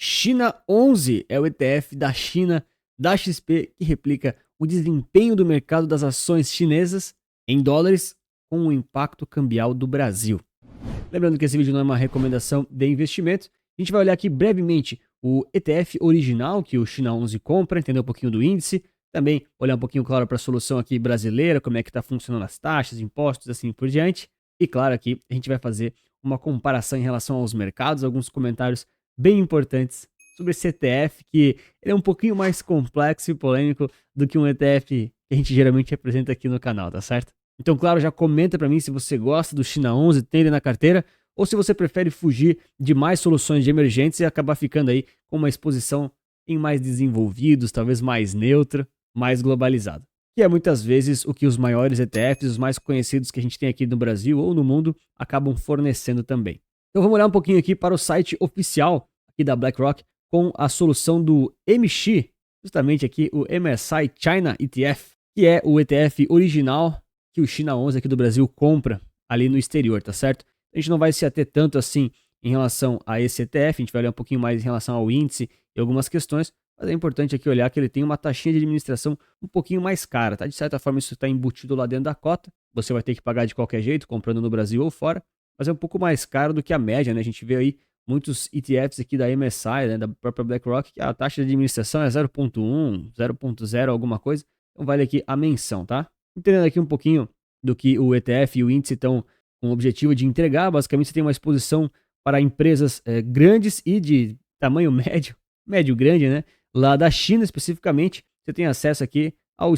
China 11 é o ETF da China, da XP, que replica o desempenho do mercado das ações chinesas em dólares com o impacto cambial do Brasil. Lembrando que esse vídeo não é uma recomendação de investimento, a gente vai olhar aqui brevemente o ETF original que o China 11 compra, entender um pouquinho do índice, também olhar um pouquinho, claro, para a solução aqui brasileira, como é que está funcionando as taxas, impostos, assim por diante. E claro, aqui a gente vai fazer uma comparação em relação aos mercados, alguns comentários bem importantes sobre esse ETF, que ele é um pouquinho mais complexo e polêmico do que um ETF que a gente geralmente apresenta aqui no canal, tá certo? Então, claro, já comenta para mim se você gosta do China 11, tem ele na carteira, ou se você prefere fugir de mais soluções de emergência e acabar ficando aí com uma exposição em mais desenvolvidos, talvez mais neutra, mais globalizada. Que é muitas vezes o que os maiores ETFs, os mais conhecidos que a gente tem aqui no Brasil ou no mundo, acabam fornecendo também. Então vamos olhar um pouquinho aqui para o site oficial aqui da BlackRock com a solução do MX, justamente aqui o MSCI China ETF, que é o ETF original que o China 11 aqui do Brasil compra ali no exterior, tá certo? A gente não vai se ater tanto assim em relação a esse ETF, a gente vai olhar um pouquinho mais em relação ao índice e algumas questões, mas é importante aqui olhar que ele tem uma taxinha de administração um pouquinho mais cara, tá? De certa forma isso está embutido lá dentro da cota, você vai ter que pagar de qualquer jeito, comprando no Brasil ou fora, mas é um pouco mais caro do que a média, né? A gente vê aí muitos ETFs aqui da MSCI, né, da própria BlackRock, que a taxa de administração é 0.1, 0.0 alguma coisa, então vale aqui a menção, tá? Entendendo aqui um pouquinho do que o ETF e o índice estão com o objetivo de entregar, basicamente você tem uma exposição para empresas grandes e de tamanho médio, médio-grande, né? Lá da China especificamente, você tem acesso aqui ao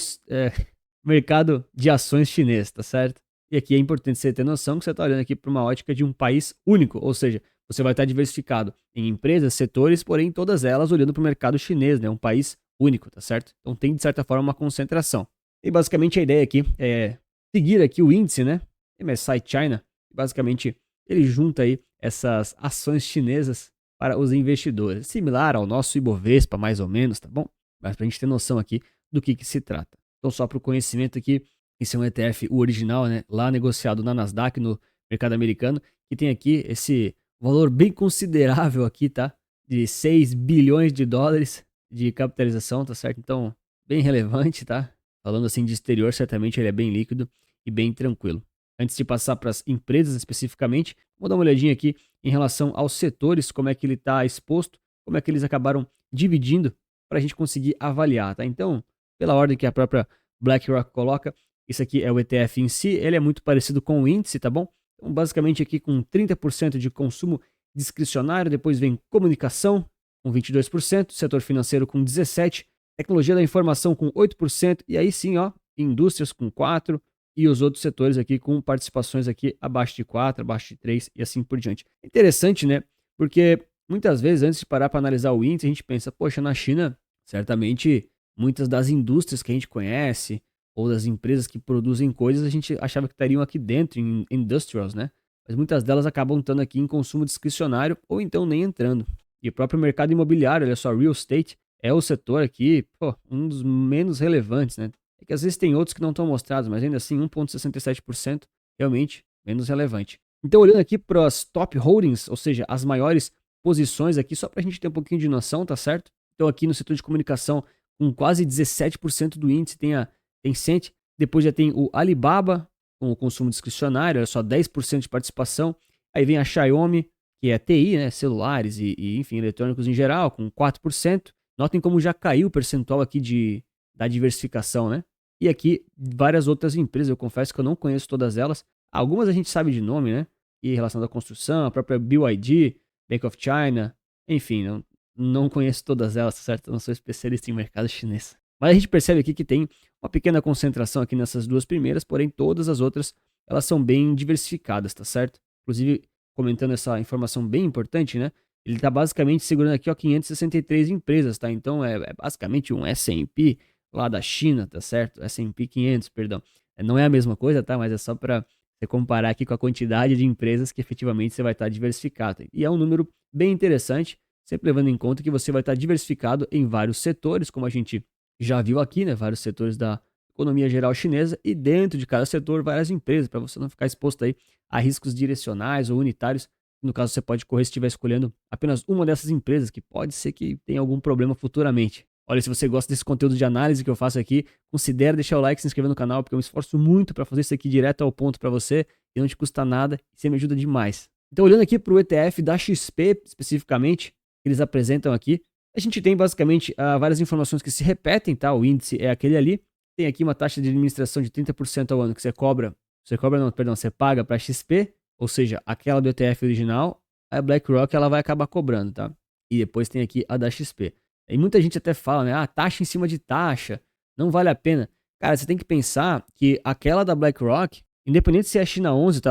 mercado de ações chinês, tá certo? E aqui é importante você ter noção que você está olhando aqui para uma ótica de um país único, ou seja, você vai estar diversificado em empresas, setores, porém todas elas olhando para o mercado chinês, né? Um país único, tá certo? Então tem de certa forma uma concentração. E basicamente a ideia aqui é seguir aqui o índice, né? MSCI China, basicamente ele junta aí essas ações chinesas para os investidores, similar ao nosso Ibovespa, mais ou menos, tá bom? Mas para a gente ter noção aqui do que se trata. Então, só para o conhecimento aqui, esse é um ETF, o original, né? Lá negociado na Nasdaq, no mercado americano, que tem aqui esse valor bem considerável aqui, tá? De 6 bilhões de dólares de capitalização, tá certo? Então, bem relevante, tá? Falando assim de exterior, certamente ele é bem líquido e bem tranquilo. Antes de passar para as empresas especificamente, vou dar uma olhadinha aqui em relação aos setores, como é que ele está exposto, como é que eles acabaram dividindo para a gente conseguir avaliar, tá? Então, pela ordem que a própria BlackRock coloca, isso aqui é o ETF em si, ele é muito parecido com o índice, tá bom? Então, basicamente aqui com 30% de consumo discricionário, depois vem comunicação com 22%, setor financeiro com 17%, tecnologia da informação com 8%, e aí sim, ó, indústrias com 4%, e os outros setores aqui com participações aqui abaixo de 4, abaixo de 3 e assim por diante. Interessante, né? Porque muitas vezes, antes de parar para analisar o índice, a gente pensa, poxa, na China, certamente muitas das indústrias que a gente conhece, ou das empresas que produzem coisas, a gente achava que estariam aqui dentro, em industrials, né? Mas muitas delas acabam estando aqui em consumo discricionário, ou então nem entrando. E o próprio mercado imobiliário, olha só, real estate, é o setor aqui, pô, um dos menos relevantes, né? É que às vezes tem outros que não estão mostrados, mas ainda assim 1,67% realmente menos relevante. Então, olhando aqui para as top holdings, ou seja, as maiores posições aqui, só para a gente ter um pouquinho de noção, tá certo? Então, aqui no setor de comunicação, com quase 17% do índice, tem a Tencent, depois já tem o Alibaba, com o consumo discricionário, é só 10% de participação. Aí vem a Xiaomi, que é TI, né, celulares e enfim, eletrônicos em geral, com 4%. Notem como já caiu o percentual aqui da diversificação, né? E aqui várias outras empresas, eu confesso que eu não conheço todas elas. Algumas a gente sabe de nome, né? E relação à construção, a própria BYD, Bank of China, enfim, não conheço todas elas, tá certo? Eu não sou especialista em mercado chinês. Mas a gente percebe aqui que tem uma pequena concentração aqui nessas duas primeiras, porém todas as outras, elas são bem diversificadas, tá certo? Inclusive, comentando essa informação bem importante, né? Ele está basicamente segurando aqui, ó, 563 empresas, tá? Então é basicamente um S&P lá da China, tá certo? S&P 500, perdão. Não é a mesma coisa, tá? Mas é só para você comparar aqui com a quantidade de empresas que efetivamente você vai estar diversificado. E é um número bem interessante, sempre levando em conta que você vai estar diversificado em vários setores, como a gente já viu aqui, né? Vários setores da economia geral chinesa e dentro de cada setor várias empresas, para você não ficar exposto aí a riscos direcionais ou unitários No caso, você pode correr se estiver escolhendo apenas uma dessas empresas, que pode ser que tenha algum problema futuramente. Olha, se você gosta desse conteúdo de análise que eu faço aqui, considere deixar o like e se inscrever no canal, porque eu me esforço muito para fazer isso aqui direto ao ponto para você e não te custa nada e você me ajuda demais. Então, olhando aqui para o ETF da XP especificamente, que eles apresentam aqui, a gente tem basicamente várias informações que se repetem, tá? O índice é aquele ali. Tem aqui uma taxa de administração de 30% ao ano que você paga para a XP, ou seja, aquela do ETF original, a BlackRock ela vai acabar cobrando, tá? E depois tem aqui a da XP. E muita gente até fala, né? Taxa em cima de taxa, não vale a pena. Cara, você tem que pensar que aquela da BlackRock, independente se é a China 11, tá?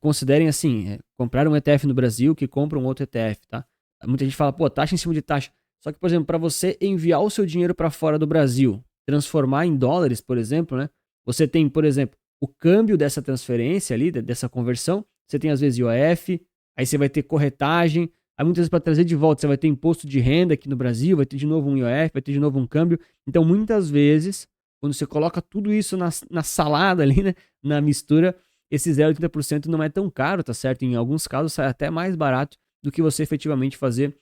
Considerem assim, comprar um ETF no Brasil que compra um outro ETF, tá? Muita gente fala, pô, taxa em cima de taxa. Só que, por exemplo, para você enviar o seu dinheiro para fora do Brasil, transformar em dólares, por exemplo, né? Você tem, por exemplo, o câmbio dessa transferência ali, dessa conversão. Você tem, às vezes, IOF, aí você vai ter corretagem. Aí, muitas vezes, para trazer de volta, você vai ter imposto de renda aqui no Brasil, vai ter de novo um IOF, vai ter de novo um câmbio. Então, muitas vezes, quando você coloca tudo isso na salada ali, né? Na mistura, esse 0,30% não é tão caro, tá certo? Em alguns casos, sai até mais barato do que você efetivamente fazer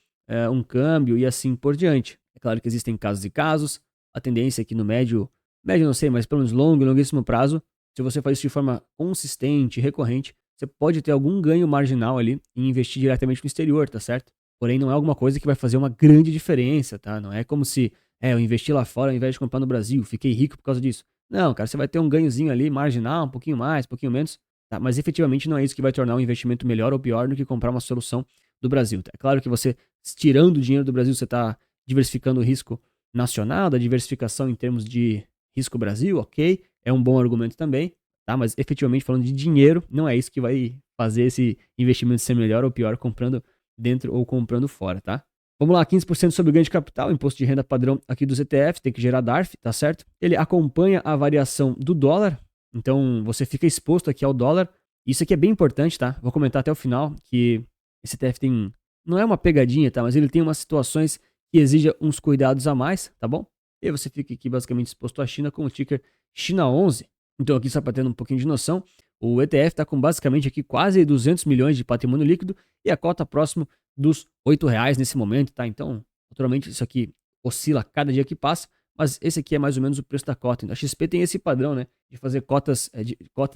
um câmbio e assim por diante. É claro que existem casos e casos. A tendência é que no médio não sei, mas pelo menos longuíssimo prazo, se você faz isso de forma consistente, recorrente, você pode ter algum ganho marginal ali em investir diretamente no exterior, tá certo? Porém, não é alguma coisa que vai fazer uma grande diferença, tá? Não é como se, eu investi lá fora ao invés de comprar no Brasil, fiquei rico por causa disso. Não, cara, você vai ter um ganhozinho ali, marginal, um pouquinho mais, um pouquinho menos, tá? Mas efetivamente não é isso que vai tornar um investimento melhor ou pior do que comprar uma solução do Brasil, tá? É claro que você, tirando o dinheiro do Brasil, você está diversificando o risco nacional, da diversificação em termos de risco Brasil, ok, é um bom argumento também, tá? Mas efetivamente falando de dinheiro, não é isso que vai fazer esse investimento ser melhor ou pior comprando dentro ou comprando fora, tá? Vamos lá, 15% sobre o ganho de capital, imposto de renda padrão aqui dos ETFs, tem que gerar DARF, tá certo? Ele acompanha a variação do dólar, então você fica exposto aqui ao dólar. Isso aqui é bem importante, tá? Vou comentar até o final que esse ETF tem, não é uma pegadinha, tá? Mas ele tem umas situações que exigem uns cuidados a mais, tá bom? E aí você fica aqui basicamente exposto à China com o ticker China 11. Então aqui só para ter um pouquinho de noção, o ETF está com basicamente aqui quase 200 milhões de patrimônio líquido e a cota próximo dos R$ 8 nesse momento, tá? Então, naturalmente isso aqui oscila cada dia que passa, mas esse aqui é mais ou menos o preço da cota. Então, a XP tem esse padrão, né, de fazer cotas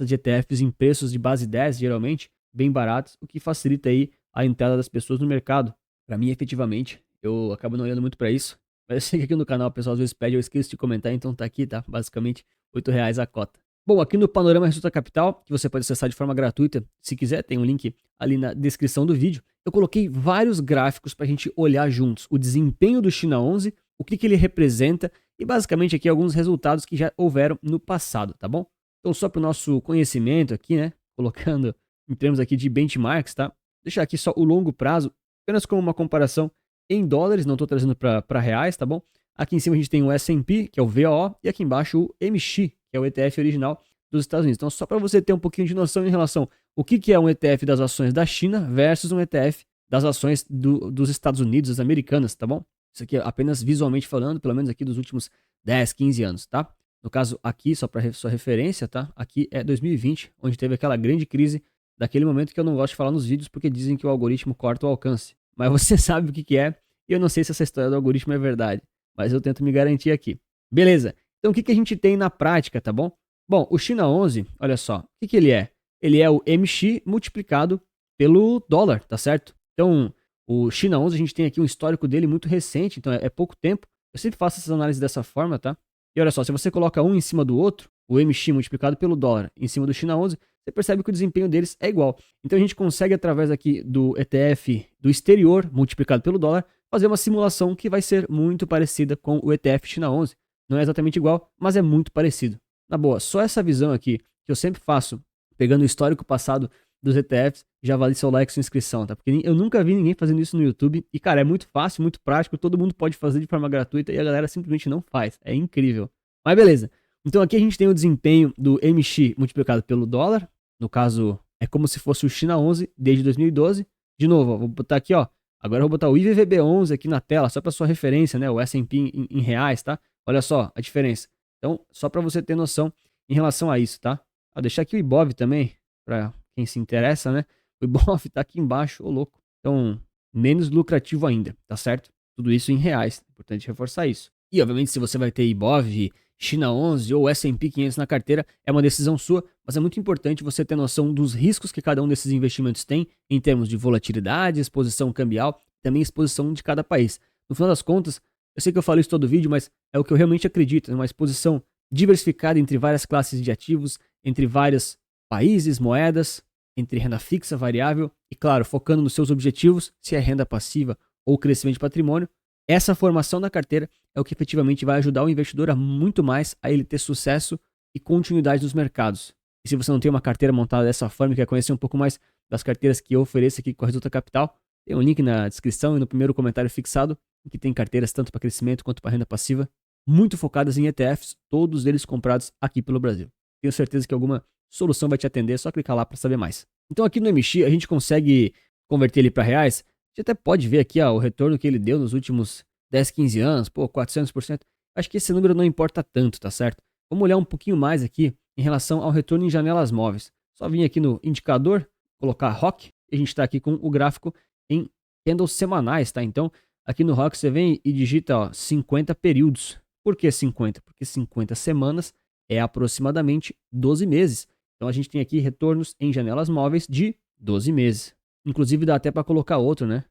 de ETFs em preços de base 10, geralmente, bem baratos, o que facilita aí a entrada das pessoas no mercado. Para mim, efetivamente, eu acabo não olhando muito para isso, mas eu sei que aqui no canal o pessoal às vezes pede, eu esqueço de comentar, então tá aqui, tá? Basicamente, R$ 8 a cota. Bom, aqui no Panorama Resulta Capital, que você pode acessar de forma gratuita, se quiser, tem um link ali na descrição do vídeo. Eu coloquei vários gráficos para a gente olhar juntos o desempenho do China 11, o que ele representa e basicamente aqui alguns resultados que já houveram no passado, tá bom? Então só para o nosso conhecimento aqui, né, colocando em termos aqui de benchmarks, tá? Deixar aqui só o longo prazo, apenas como uma comparação em dólares, não estou trazendo para reais, tá bom? Aqui em cima a gente tem o S&P, que é o VOO, e aqui embaixo o MX, que é o ETF original dos Estados Unidos. Então, só para você ter um pouquinho de noção em relação ao que é um ETF das ações da China versus um ETF das ações dos Estados Unidos, das americanas, tá bom? Isso aqui é apenas visualmente falando, pelo menos aqui dos últimos 10, 15 anos, tá? No caso aqui, só para sua referência, tá? Aqui é 2020, onde teve aquela grande crise daquele momento que eu não gosto de falar nos vídeos porque dizem que o algoritmo corta o alcance. Mas você sabe o que é, e eu não sei se essa história do algoritmo é verdade, mas eu tento me garantir aqui. Beleza? Então, o que a gente tem na prática, tá bom? Bom, o China 11, olha só, o que ele é? Ele é o MX multiplicado pelo dólar, tá certo? Então, o China 11, a gente tem aqui um histórico dele muito recente, então é pouco tempo. Eu sempre faço essas análises dessa forma, tá? E olha só, se você coloca um em cima do outro, o MX multiplicado pelo dólar em cima do China 11, você percebe que o desempenho deles é igual. Então, a gente consegue, através aqui do ETF do exterior multiplicado pelo dólar, fazer uma simulação que vai ser muito parecida com o ETF China 11. Não é exatamente igual, mas é muito parecido. Na boa, só essa visão aqui, que eu sempre faço, pegando o histórico passado dos ETFs, já vale seu like e sua inscrição, tá? Porque eu nunca vi ninguém fazendo isso no YouTube. E, cara, é muito fácil, muito prático, todo mundo pode fazer de forma gratuita e a galera simplesmente não faz. É incrível. Mas beleza. Então aqui a gente tem o desempenho do MX multiplicado pelo dólar. No caso, é como se fosse o China 11 desde 2012. De novo, ó, vou botar aqui, ó. Agora eu vou botar o IVVB11 aqui na tela, só para sua referência, né? O S&P em reais, tá? Olha só a diferença. Então, só para você ter noção em relação a isso, tá? Vou deixar aqui o IBOV também, para quem se interessa, né? O O Ibov tá aqui embaixo, ô louco. Então, menos lucrativo ainda, tá certo? Tudo isso em reais, é importante reforçar isso. E, obviamente, se você vai ter Ibov, China 11 ou S&P 500 na carteira, é uma decisão sua, mas é muito importante você ter noção dos riscos que cada um desses investimentos tem em termos de volatilidade, exposição cambial, também exposição de cada país. No final das contas, eu sei que eu falo isso todo vídeo, mas é o que eu realmente acredito, é uma exposição diversificada entre várias classes de ativos, entre vários países, moedas, entre renda fixa, variável e, claro, focando nos seus objetivos, se é renda passiva ou crescimento de patrimônio. Essa formação da carteira é o que efetivamente vai ajudar o investidor a muito mais a ele ter sucesso e continuidade nos mercados. E se você não tem uma carteira montada dessa forma e quer conhecer um pouco mais das carteiras que eu ofereço aqui com a Resulta Capital, tem um link na descrição e no primeiro comentário fixado, em que tem carteiras tanto para crescimento quanto para renda passiva, muito focadas em ETFs, todos eles comprados aqui pelo Brasil. Tenho certeza que alguma solução vai te atender, é só clicar lá para saber mais. Então aqui no MX a gente consegue converter ele para reais. A gente até pode ver aqui o retorno que ele deu nos últimos 10, 15 anos, 400%. Acho que esse número não importa tanto, tá certo? Vamos olhar um pouquinho mais aqui em relação ao retorno em janelas móveis. Só vir aqui no indicador, colocar ROC, e a gente está aqui com o gráfico em candles semanais, tá? Então, aqui no ROC você vem e digita 50 períodos. Por que 50? Porque 50 semanas é aproximadamente 12 meses. Então a gente tem aqui retornos em janelas móveis de 12 meses. Inclusive dá até para colocar outro, né?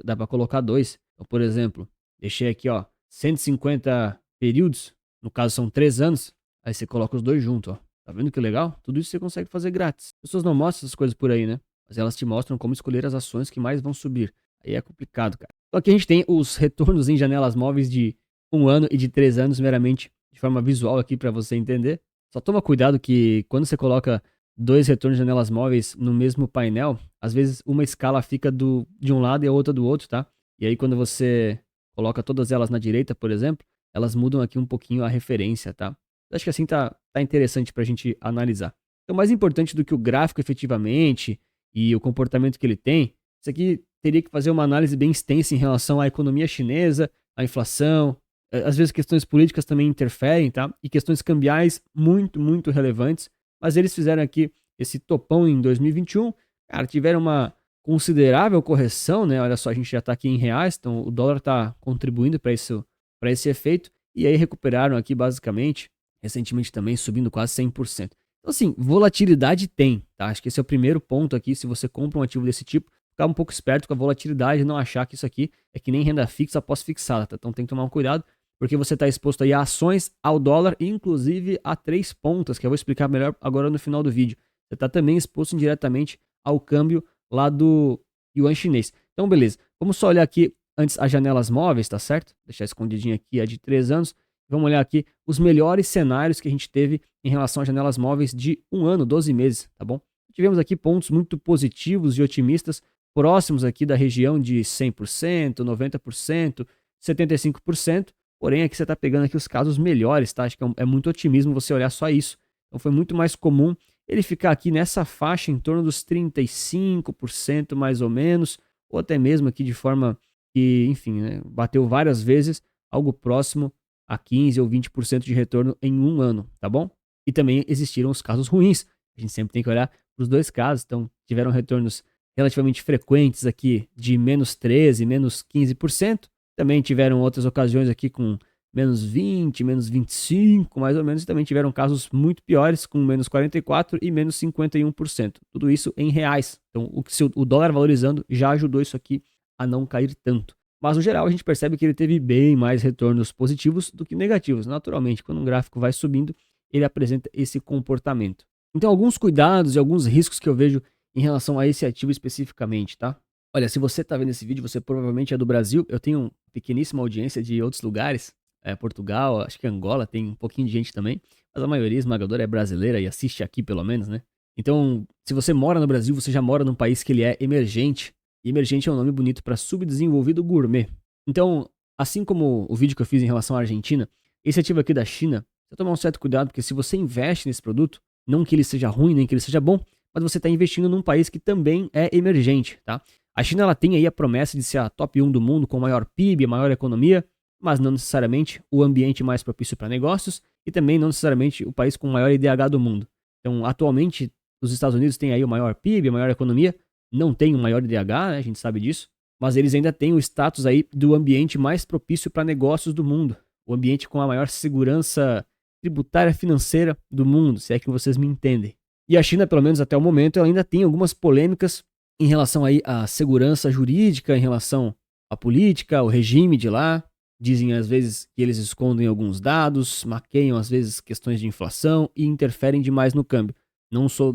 Dá para colocar dois. Então, por exemplo, deixei aqui 150 períodos, no caso são 3 anos, aí você coloca os dois juntos, ó. Tá vendo que legal? Tudo isso você consegue fazer grátis. As pessoas não mostram essas coisas por aí, né? Mas elas te mostram como escolher as ações que mais vão subir. Aí é complicado, cara. Então aqui a gente tem os retornos em janelas móveis de 1 ano e de 3 anos, meramente de forma visual aqui para você entender. Só toma cuidado que quando você coloca dois retornos de janelas móveis no mesmo painel, às vezes uma escala fica de um lado e a outra do outro, tá? E aí quando você coloca todas elas na direita, por exemplo, elas mudam aqui um pouquinho a referência, tá? Acho que assim tá interessante pra gente analisar. Então, mais importante do que o gráfico efetivamente e o comportamento que ele tem, isso aqui teria que fazer uma análise bem extensa em relação à economia chinesa, à inflação, às vezes questões políticas também interferem, tá? E questões cambiais muito, muito relevantes. Mas eles fizeram aqui esse topão em 2021. Cara, tiveram uma considerável correção, né? Olha só, a gente já está aqui em reais, então o dólar está contribuindo para esse efeito. E aí recuperaram aqui basicamente, recentemente também subindo quase 100%. Então assim, volatilidade tem, tá? Acho que esse é o primeiro ponto aqui, se você compra um ativo desse tipo, ficar um pouco esperto com a volatilidade e não achar que isso aqui é que nem renda fixa pós-fixada, tá? Então tem que tomar um cuidado, porque você está exposto aí a ações, ao dólar e inclusive a 3 pontas, que eu vou explicar melhor agora no final do vídeo. Você está também exposto indiretamente ao câmbio lá do yuan chinês. Então beleza, vamos só olhar aqui antes as janelas móveis, tá certo? Deixar escondidinho aqui a de 3 anos. Vamos olhar aqui os melhores cenários que a gente teve em relação às janelas móveis de 1 ano, 12 meses, tá bom? Tivemos aqui pontos muito positivos e otimistas, próximos aqui da região de 100%, 90%, 75%. Porém, aqui você está pegando aqui os casos melhores, tá? Acho que é muito otimismo você olhar só isso. Então foi muito mais comum ele ficar aqui nessa faixa em torno dos 35% mais ou menos, ou até mesmo aqui de forma que, enfim, né, bateu várias vezes, algo próximo a 15 ou 20% de retorno em 1 ano, tá bom? E também existiram os casos ruins. A gente sempre tem que olhar para os dois casos. Então tiveram retornos relativamente frequentes aqui de menos 13%, menos 15%. Também tiveram outras ocasiões aqui com menos 20%, menos 25%, mais ou menos. E também tiveram casos muito piores, com menos 44% e menos 51%. Tudo isso em reais. Então, o dólar valorizando já ajudou isso aqui a não cair tanto. Mas, no geral, a gente percebe que ele teve bem mais retornos positivos do que negativos. Naturalmente, quando um gráfico vai subindo, ele apresenta esse comportamento. Então, alguns cuidados e alguns riscos que eu vejo em relação a esse ativo especificamente, tá? Olha, se você está vendo esse vídeo, você provavelmente é do Brasil. Eu tenho uma pequeníssima audiência de outros lugares. Portugal, acho que Angola tem um pouquinho de gente também. Mas a maioria esmagadora é brasileira e assiste aqui pelo menos, né? Então, se você mora no Brasil, você já mora num país que ele é emergente. E emergente é um nome bonito para subdesenvolvido gourmet. Então, assim como o vídeo que eu fiz em relação à Argentina, esse ativo aqui da China, você tomar um certo cuidado, porque se você investe nesse produto, não que ele seja ruim, nem que ele seja bom, mas você está investindo num país que também é emergente, tá? A China ela tem aí a promessa de ser a top 1 do mundo com maior PIB, a maior economia, mas não necessariamente o ambiente mais propício para negócios e também não necessariamente o país com maior IDH do mundo. Então, atualmente, os Estados Unidos têm aí o maior PIB, a maior economia, não tem o maior IDH, né, a gente sabe disso, mas eles ainda têm o status aí do ambiente mais propício para negócios do mundo, o ambiente com a maior segurança tributária financeira do mundo, se é que vocês me entendem. E a China, pelo menos até o momento, ela ainda tem algumas polêmicas em relação aí à segurança jurídica, em relação à política, ao regime de lá. Dizem às vezes que eles escondem alguns dados, maqueiam às vezes questões de inflação e interferem demais no câmbio. Não sou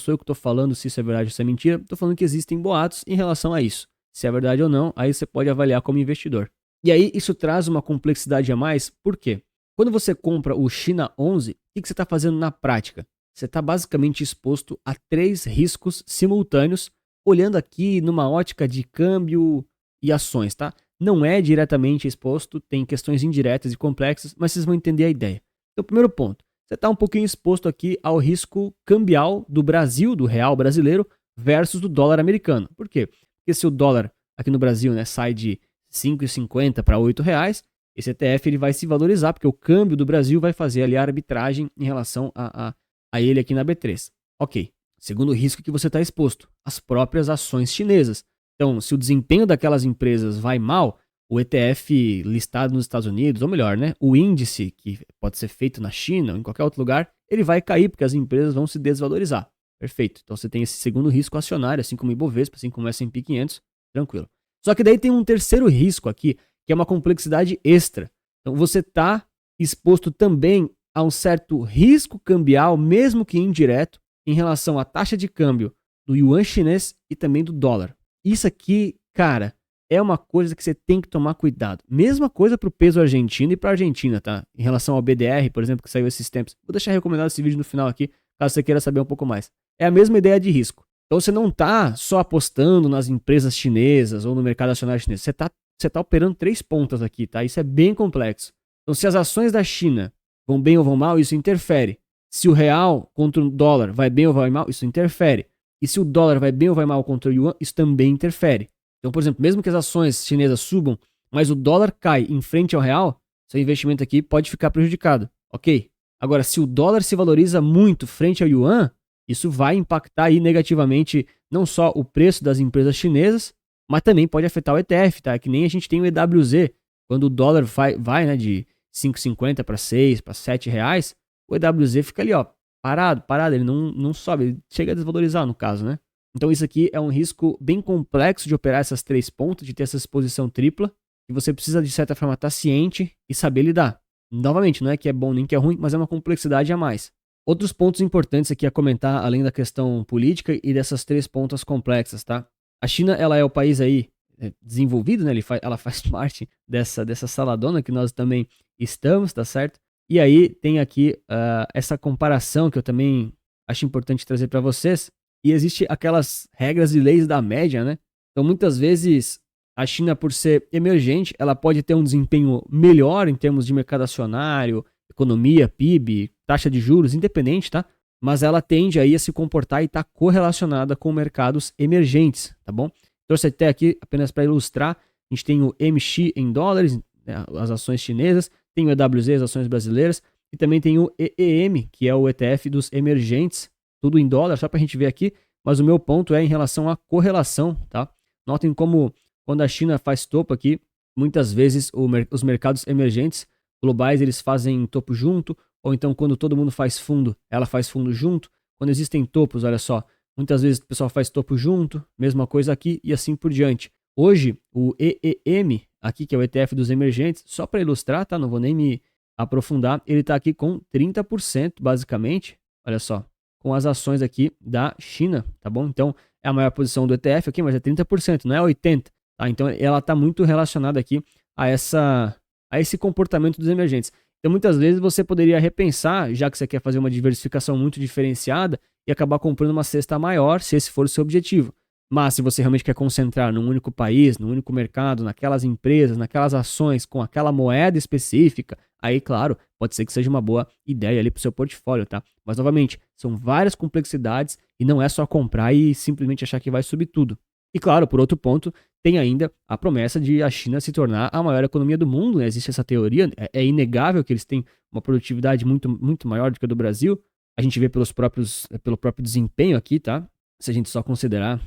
eu que estou falando se isso é verdade ou se é mentira, estou falando que existem boatos em relação a isso. Se é verdade ou não, aí você pode avaliar como investidor. E aí isso traz uma complexidade a mais, por quê? Quando você compra o China 11, o que você está fazendo na prática? Você está basicamente exposto a 3 riscos simultâneos, olhando aqui numa ótica de câmbio e ações, tá? Não é diretamente exposto, tem questões indiretas e complexas, mas vocês vão entender a ideia. Então, primeiro ponto, você está um pouquinho exposto aqui ao risco cambial do Brasil, do real brasileiro, versus do dólar americano. Por quê? Porque se o dólar aqui no Brasil, né, sai de 5,50 para R$8, esse ETF ele vai se valorizar, porque o câmbio do Brasil vai fazer ali a arbitragem em relação a ele aqui na B3. Ok. Segundo risco que você está exposto, as próprias ações chinesas. Então, se o desempenho daquelas empresas vai mal, o ETF listado nos Estados Unidos, ou melhor, né, o índice que pode ser feito na China ou em qualquer outro lugar, ele vai cair porque as empresas vão se desvalorizar. Perfeito. Então você tem esse segundo risco acionário, assim como o Ibovespa, assim como o S&P 500, tranquilo. Só que daí tem um terceiro risco aqui, que é uma complexidade extra. Então você está exposto também a um certo risco cambial, mesmo que indireto, em relação à taxa de câmbio do yuan chinês e também do dólar. Isso aqui, cara, é uma coisa que você tem que tomar cuidado. Mesma coisa para o peso argentino e para a Argentina, tá? Em relação ao BDR, por exemplo, que saiu esses tempos. Vou deixar recomendado esse vídeo no final aqui, caso você queira saber um pouco mais. É a mesma ideia de risco. Então você não está só apostando nas empresas chinesas ou no mercado acionário chinês. Você tá operando 3 pontas aqui, tá? Isso é bem complexo. Então se as ações da China vão bem ou vão mal, isso interfere. Se o real contra o dólar vai bem ou vai mal, isso interfere. E se o dólar vai bem ou vai mal contra o yuan, isso também interfere. Então, por exemplo, mesmo que as ações chinesas subam, mas o dólar cai em frente ao real, seu investimento aqui pode ficar prejudicado, ok? Agora, se o dólar se valoriza muito frente ao yuan, isso vai impactar aí negativamente não só o preço das empresas chinesas, mas também pode afetar o ETF, tá? Que nem a gente tem o EWZ. Quando o dólar vai né, de 5,50 para 6, para 7 reais, o EWZ fica ali, ó, parado, ele não sobe, ele chega a desvalorizar no caso, né? Então isso aqui é um risco bem complexo de operar essas 3 pontas, de ter essa exposição tripla, e você precisa de certa forma estar ciente e saber lidar. Novamente, não é que é bom nem que é ruim, mas é uma complexidade a mais. Outros pontos importantes aqui a comentar, além da questão política e dessas 3 pontas complexas, tá? A China, ela é o país aí desenvolvido, né? Ela faz parte dessa saladona que nós também estamos, tá certo? E aí tem aqui essa comparação que eu também acho importante trazer para vocês. E existe aquelas regras e leis da média, né? Então muitas vezes a China, por ser emergente, ela pode ter um desempenho melhor em termos de mercado acionário, economia, PIB, taxa de juros, independente, tá? Mas ela tende aí a se comportar e está correlacionada com mercados emergentes, tá bom? Então você tem aqui, apenas para ilustrar, a gente tem o MX em dólares, né, as ações chinesas, tem o EWZ, as ações brasileiras, e também tem o EEM, que é o ETF dos emergentes, tudo em dólar, só para a gente ver aqui, mas o meu ponto é em relação à correlação, tá? Notem como quando a China faz topo aqui, muitas vezes os mercados emergentes globais, eles fazem topo junto, ou então quando todo mundo faz fundo, ela faz fundo junto. Quando existem topos, olha só, muitas vezes o pessoal faz topo junto, mesma coisa aqui e assim por diante. Hoje, o EEM, aqui que é o ETF dos emergentes, só para ilustrar, tá? Não vou nem me aprofundar, ele está aqui com 30% basicamente, olha só, com as ações aqui da China, tá bom? Então, é a maior posição do ETF aqui, mas é 30%, não é 80%, tá? Então, ela está muito relacionada aqui a esse comportamento dos emergentes. Então, muitas vezes você poderia repensar, já que você quer fazer uma diversificação muito diferenciada e acabar comprando uma cesta maior, se esse for o seu objetivo. Mas se você realmente quer concentrar num único país, num único mercado, naquelas empresas, naquelas ações com aquela moeda específica, aí, claro, pode ser que seja uma boa ideia ali para o seu portfólio, tá? Mas, novamente, são várias complexidades e não é só comprar e simplesmente achar que vai subir tudo. E, claro, por outro ponto, tem ainda a promessa de a China se tornar a maior economia do mundo, né? Existe essa teoria, é inegável que eles têm uma produtividade muito, muito maior do que a do Brasil. A gente vê pelo próprio desempenho aqui, tá? se a gente só considerar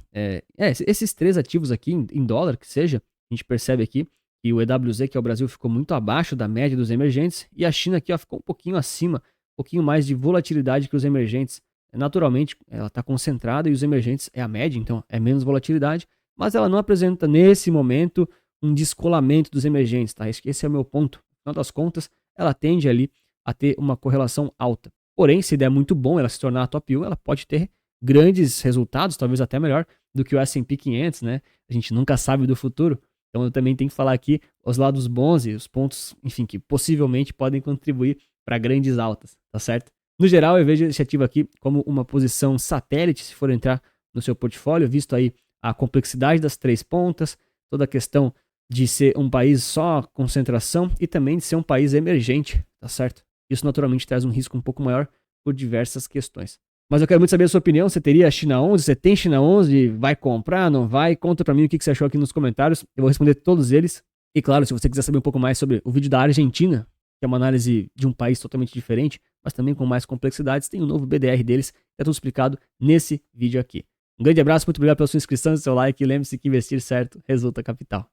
esses três ativos aqui em dólar, que seja, a gente percebe aqui que o EWZ, que é o Brasil, ficou muito abaixo da média dos emergentes, e a China aqui ó, ficou um pouquinho acima, um pouquinho mais de volatilidade que os emergentes. Naturalmente, ela está concentrada e os emergentes é a média, então é menos volatilidade, mas ela não apresenta nesse momento um descolamento dos emergentes, tá? Esse é o meu ponto. No final das contas, ela tende ali a ter uma correlação alta. Porém, se der muito bom ela se tornar a top 1, ela pode ter grandes resultados, talvez até melhor do que o S&P 500, né? A gente nunca sabe do futuro. Então eu também tenho que falar aqui os lados bons e os pontos, enfim, que possivelmente podem contribuir para grandes altas, tá certo? No geral, eu vejo esse ativo aqui como uma posição satélite, se for entrar no seu portfólio, visto aí a complexidade das três pontas, toda a questão de ser um país só concentração e também de ser um país emergente, tá certo? Isso naturalmente traz um risco um pouco maior por diversas questões. Mas eu quero muito saber a sua opinião. Você teria a China 11? Você tem China 11? Vai comprar? Não vai? Conta pra mim o que você achou aqui nos comentários. Eu vou responder todos eles. E claro, se você quiser saber um pouco mais sobre o vídeo da Argentina, que é uma análise de um país totalmente diferente, mas também com mais complexidades, tem um novo BDR deles, que é tudo explicado nesse vídeo aqui. Um grande abraço, muito obrigado pela sua inscrição e seu like. E lembre-se que investir certo resulta capital.